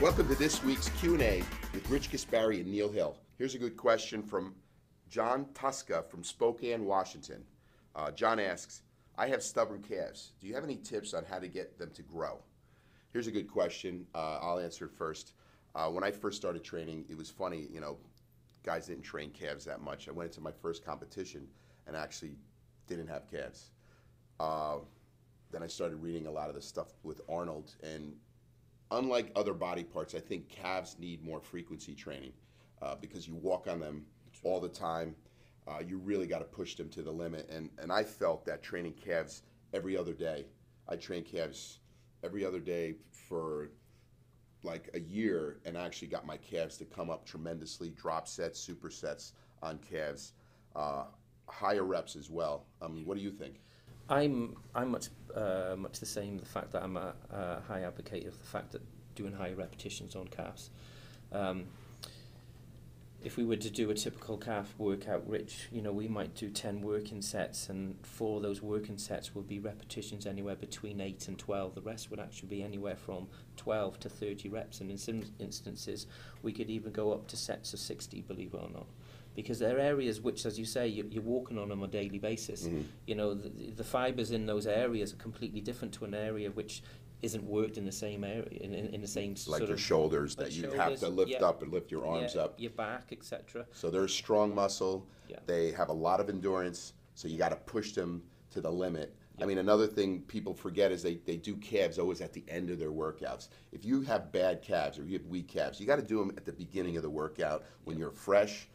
Welcome to this week's Q&A with Rich Gaspari and Neil Hill. Here's a good question from John Tuska from Spokane, Washington. John asks, I have stubborn calves. Do you have any tips on how to get them to grow? Here's a good question. I'll answer it first. When I first started training, it was funny, you know, guys didn't train calves that much. I went into my first competition and actually didn't have calves. Then I started reading a lot of the stuff with Arnold, and unlike other body parts, I think calves need more frequency training because you walk on them all the time. You really got to push them to the limit, and I felt that training calves every other day. I trained calves every other day for like a year, and I actually got my calves to come up tremendously, drop sets, supersets on calves, higher reps as well. I mean, what do you think? I'm much the same. The fact that I'm a high advocate of the fact that doing high repetitions on calves. If we were to do a typical calf workout, Rich, you know, we might do 10 working sets, and 4 of those working sets would be repetitions anywhere between 8 and 12. The rest would actually be anywhere from 12 to 30 reps, and in some instances, we could even go up to sets of 60, believe it or not. Because there are areas which, as you say, you're walking on them on a daily basis. Mm-hmm. You know, the fibers in those areas are completely different to an area which isn't worked in the same area, in the same like sort your of shoulders, that you have to lift up and lift your arms up. Your back, etc. So they're strong muscle. They have a lot of endurance, so you got to push them to the limit. I mean, another thing people forget is they do calves always at the end of their workouts. If you have bad calves or you have weak calves, you got to do them at the beginning of the workout when you're fresh.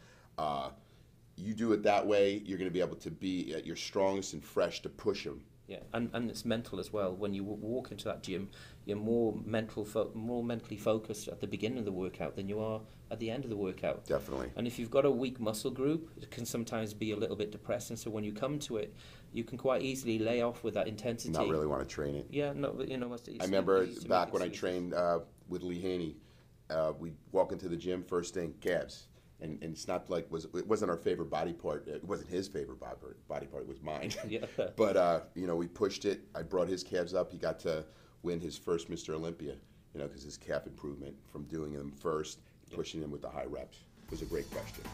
You do it that way, you're going to be able to be at your strongest and fresh to push them. Yeah, and it's mental as well. When you walk into that gym, you're more mentally focused at the beginning of the workout than you are at the end of the workout. Definitely. And if you've got a weak muscle group, it can sometimes be a little bit depressing. So when you come to it, you can quite easily lay off with that intensity. Not really want to train it. Yeah, no, you know. I remember back when I trained with Lee Haney, we'd walk into the gym, first thing, calves. And it's not like it wasn't our favorite body part. It wasn't his favorite body part. It was mine. Yeah. But you know, we pushed it. I brought his calves up. He got to win his first Mr. Olympia. You know, because his calf improvement from doing them first, pushing them with the high reps. It was a great question.